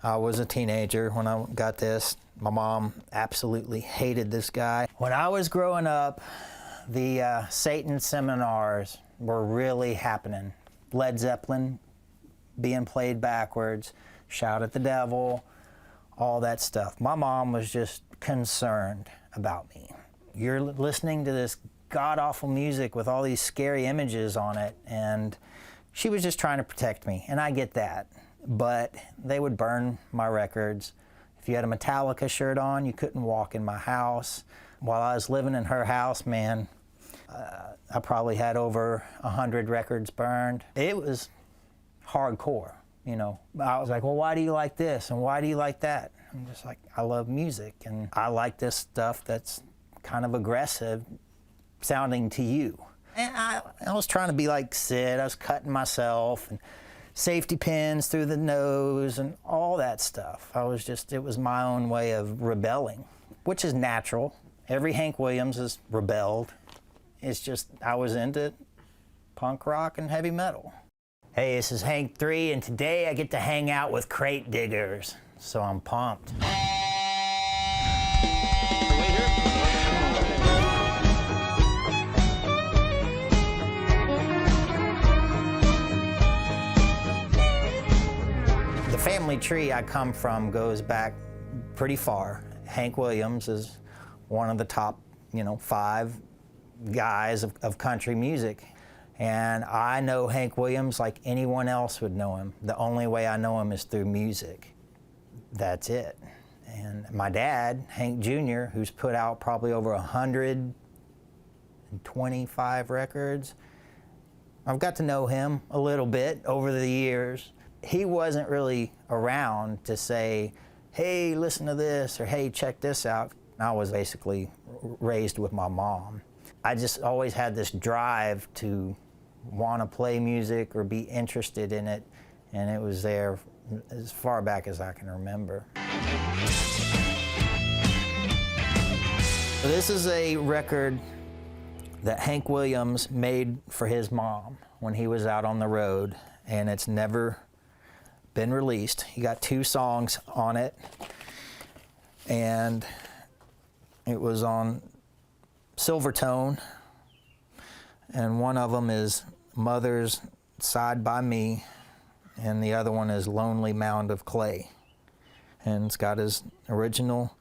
I was a teenager when I got this. My mom absolutely hated this guy. When I was growing up, the Satan seminars were really happening. Led Zeppelin being played backwards, Shout at the Devil, all that stuff. My mom was just concerned about me. You're listening to this god-awful music with all these scary images on it, and she was just trying to protect me, and I get that. But they would burn my records. If you had a Metallica shirt on, you couldn't walk in my house. While I was living in her house, man, I probably had over 100 records burned. It was hardcore, you know. I was like, well, why do you like this and why do you like that? I'm just like, I love music and I like this stuff that's kind of aggressive sounding to you. And I was trying to be like Sid. I was cutting myself and safety pins through the nose and all that stuff. It was my own way of rebelling, which is natural. Every Hank Williams has rebelled. It's just, I was into punk rock and heavy metal. Hey, this is Hank 3, and today I get to hang out with crate diggers, so I'm pumped. The family tree I come from goes back pretty far. Hank Williams is one of the top, 5 guys of country music. And I know Hank Williams like anyone else would know him. The only way I know him is through music. That's it. And my dad, Hank Jr., who's put out probably over 125 records, I've got to know him a little bit over the years. He wasn't really around to say, hey, listen to this, or hey, check this out. I was basically raised with my mom. I just always had this drive to want to play music or be interested in it, and it was there as far back as I can remember. This is a record that Hank Williams made for his mom when he was out on the road, and it's never been released. He got 2 songs on it, and it was on Silvertone, and one of them is Mother's Side by Me, and the other one is Lonely Mound of Clay. And it's got his original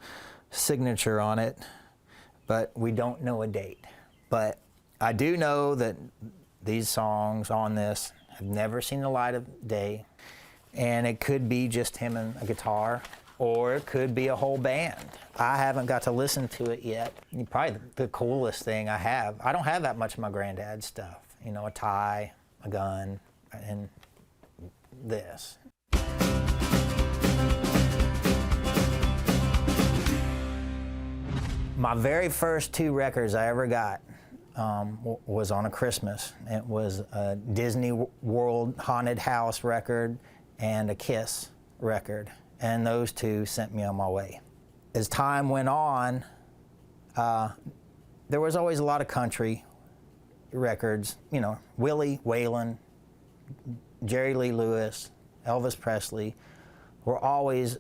signature on it, but we don't know a date. But I do know that these songs on this have never seen the light of day, and it could be just him and a guitar, or it could be a whole band. I haven't got to listen to it yet. Probably the coolest thing I have. I don't have that much of my granddad's stuff. A tie, a gun, and this. My very first 2 records I ever got was on a Christmas. It was a Disney World Haunted House record and a Kiss record. And those 2 sent me on my way. As time went on, there was always a lot of country records, Willie, Waylon, Jerry Lee Lewis, Elvis Presley were always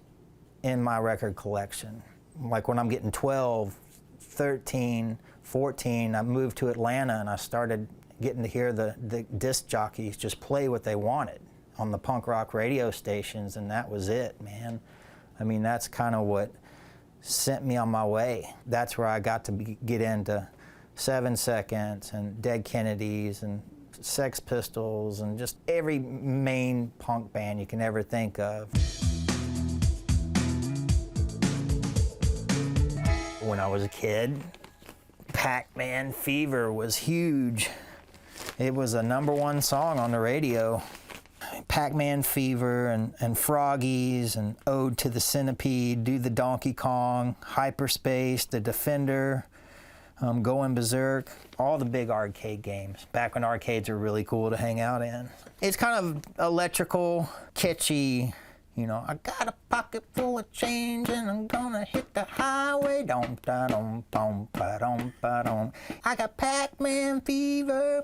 in my record collection. Like when I'm getting 12, 13, 14, I moved to Atlanta and I started getting to hear the disc jockeys just play what they wanted on the punk rock radio stations, and that was it, man. I mean, that's kind of what sent me on my way. That's where I got to get into 7 Seconds and Dead Kennedys and Sex Pistols and just every main punk band you can ever think of. When I was a kid, Pac-Man Fever was huge. It was a #1 song on the radio. Pac-Man Fever and Froggies and Ode to the Centipede, Do the Donkey Kong, Hyperspace, The Defender, Going Berserk, all the big arcade games, back when arcades were really cool to hang out in. It's kind of electrical, kitschy, I got a pocket full of change and I'm gonna hit the highway, dom-da-dom-bom-ba-dom-ba-dom. I got Pac-Man fever,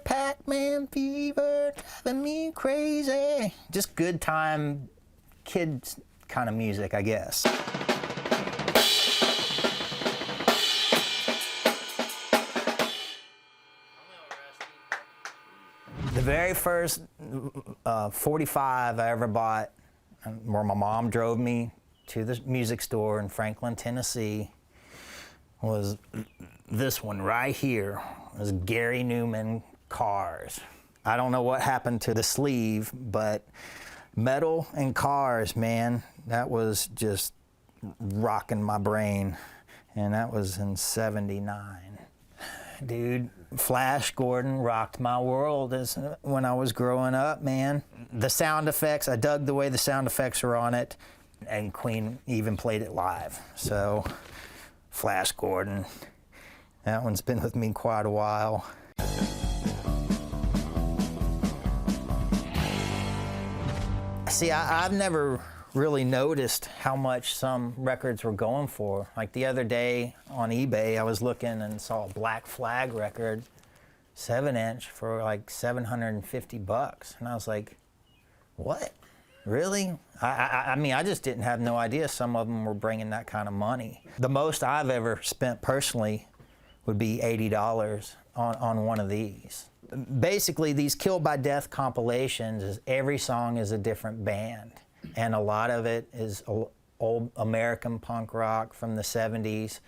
driving me crazy. Just good time, kid kind of music, I guess. The very first 45 I ever bought, where my mom drove me to the music store in Franklin, Tennessee, was this one right here. It was Gary Newman Cars. I don't know what happened to the sleeve, but metal and cars, man, that was just rocking my brain. And that was in '79. Dude, Flash Gordon rocked my world when I was growing up, man. The sound effects, I dug the way the sound effects were on it, and Queen even played it live. So, Flash Gordon, that one's been with me quite a while. See, I've never really noticed how much some records were going for. Like the other day on eBay, I was looking and saw a Black Flag record, 7-inch, for like $750. And I was like, what? Really? I mean, I just didn't have no idea some of them were bringing that kind of money. The most I've ever spent personally would be $80 on one of these. Basically, these Killed by Death compilations, is every song is a different band. And a lot of it is old American punk rock from the 70s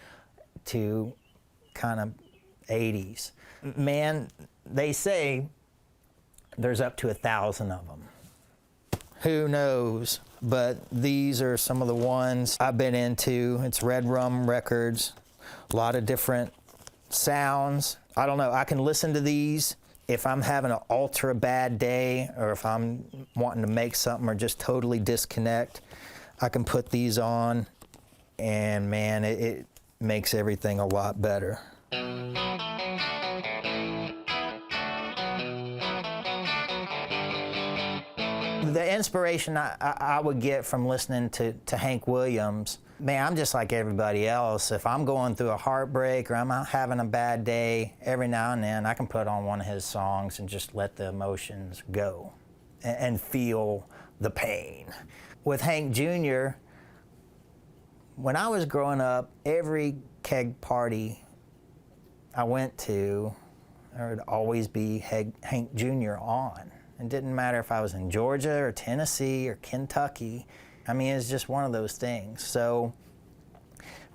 to kind of 80s. Man, they say there's up to 1,000 of them. Who knows? But these are some of the ones I've been into. It's Red Rum Records, a lot of different sounds. I don't know, I can listen to these if I'm having an ultra bad day, or if I'm wanting to make something or just totally disconnect. I can put these on, and man, it makes everything a lot better. The inspiration I would get from listening to Hank Williams, man, I'm just like everybody else. If I'm going through a heartbreak or I'm out having a bad day, every now and then I can put on one of his songs and just let the emotions go and feel the pain. With Hank Jr., when I was growing up, every keg party I went to, there would always be Hank Jr. on. It didn't matter if I was in Georgia or Tennessee or Kentucky. I mean, it's just one of those things. So,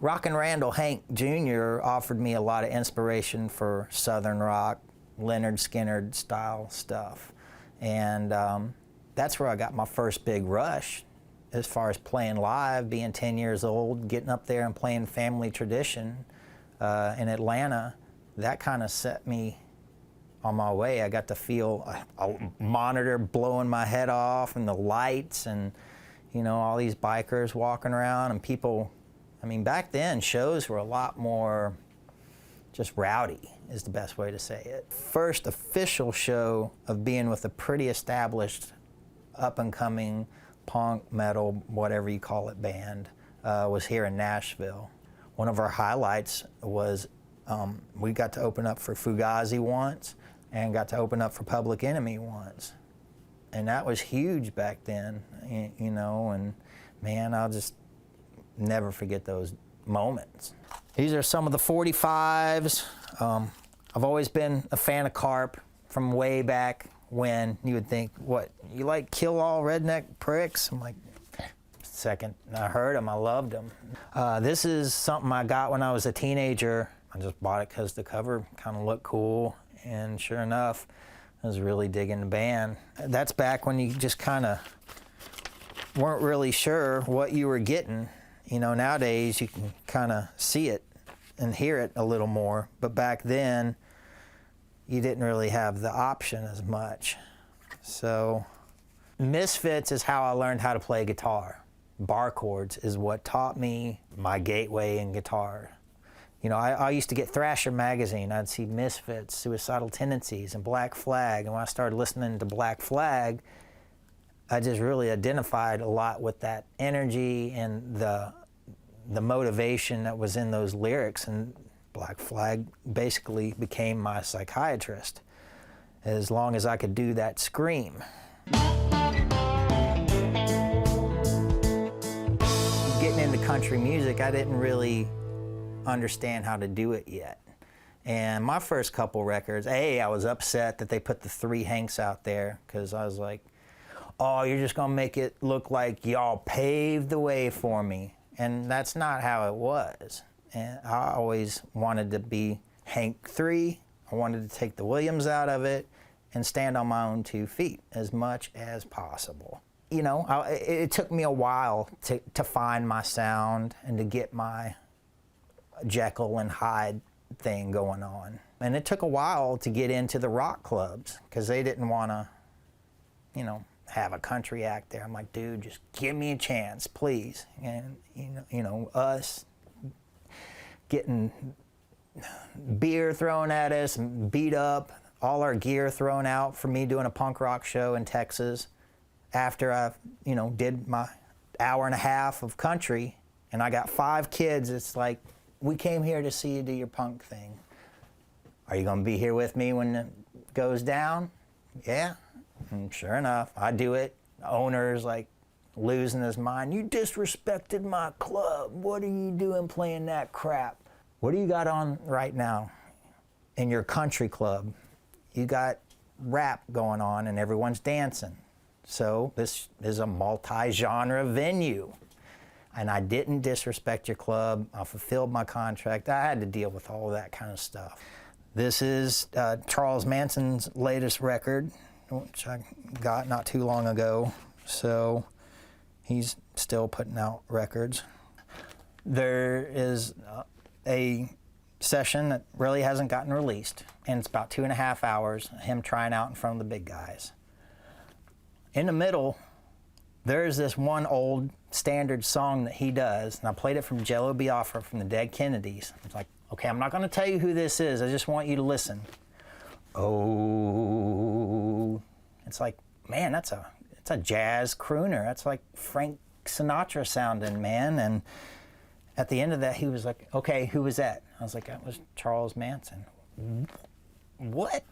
Rockin' Randall Hank Jr. offered me a lot of inspiration for Southern rock, Leonard Skinner style stuff. And that's where I got my first big rush as far as playing live, being 10 years old, getting up there and playing Family Tradition in Atlanta. That kind of set me on my way. I got to feel a monitor blowing my head off, and the lights, and you know, all these bikers walking around, and people. I mean, back then shows were a lot more just rowdy, is the best way to say it. First official show of being with a pretty established up and coming punk, metal, whatever you call it, band was here in Nashville. One of our highlights was we got to open up for Fugazi once, and got to open up for Public Enemy once. And that was huge back then, you know, and man, I'll just never forget those moments. These are some of the 45s. I've always been a fan of Carp from way back when. You would think, what, you like Kill All Redneck Pricks? I'm like, second I heard them, I loved them. This is something I got when I was a teenager. I just bought it because the cover kind of looked cool. And sure enough, I was really digging the band. That's back when you just kind of weren't really sure what you were getting. You know, nowadays you can kind of see it and hear it a little more. But back then, you didn't really have the option as much. So, Misfits is how I learned how to play guitar. Bar chords is what taught me my gateway in guitar. You know, I used to get Thrasher magazine. I'd see Misfits, Suicidal Tendencies, and Black Flag. And when I started listening to Black Flag, I just really identified a lot with that energy and the motivation that was in those lyrics. And Black Flag basically became my psychiatrist, as long as I could do that scream. getting into country music, I didn't really understand how to do it yet. And my first couple records, I was upset that they put the 3 Hanks out there, because I was like, oh, you're just gonna make it look like y'all paved the way for me. And that's not how it was. And I always wanted to be Hank 3. I wanted to take the Williams out of it and stand on my own 2 feet as much as possible. You know, it took me a while to find my sound and to get my Jekyll and Hyde thing going on. And it took a while to get into the rock clubs, because they didn't want to, you know, have a country act there. I'm like, dude, just give me a chance, please. And you know, us getting beer thrown at us and beat up, all our gear thrown out for me doing a punk rock show in Texas after I, you know, did my hour and a half of country, and I got 5 kids. It's like, we came here to see you do your punk thing. Are you gonna be here with me when it goes down? Yeah. And sure enough, I do it. The owner's like losing his mind. You disrespected my club. What are you doing playing that crap? What do you got on right now in your country club? You got rap going on and everyone's dancing. So this is a multi-genre venue. And I didn't disrespect your club. I fulfilled my contract. I had to deal with all that kind of stuff. This is Charles Manson's latest record, which I got not too long ago. So he's still putting out records. There is a session that really hasn't gotten released, and it's about 2.5 hours, him trying out in front of the big guys. In the middle, there's this one old standard song that he does, and I played it from Jello Biafra from the Dead Kennedys. It's like, okay, I'm not gonna tell you who this is, I just want you to listen. Oh, it's like, man, it's a jazz crooner. That's like Frank Sinatra sounding, man. And at the end of that, he was like, okay, who was that? I was like, that was Charles Manson. What?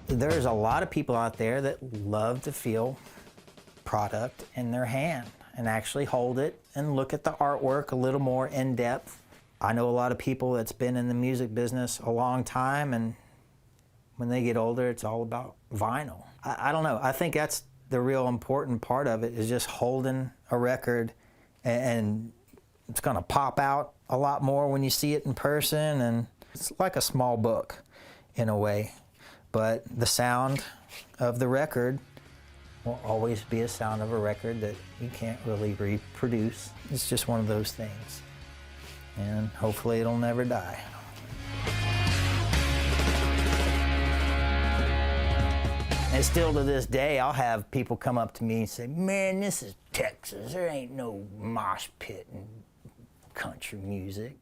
There's a lot of people out there that love to feel product in their hand and actually hold it and look at the artwork a little more in depth. I know a lot of people that's been in the music business a long time, and when they get older, it's all about vinyl. I don't know. I think that's the real important part of it, is just holding a record, and it's gonna pop out a lot more when you see it in person, and it's like a small book in a way. But the sound of the record will always be a sound of a record that you can't really reproduce. It's just one of those things. And hopefully it'll never die. And still to this day, I'll have people come up to me and say, man, this is Texas. There ain't no mosh pit in country music.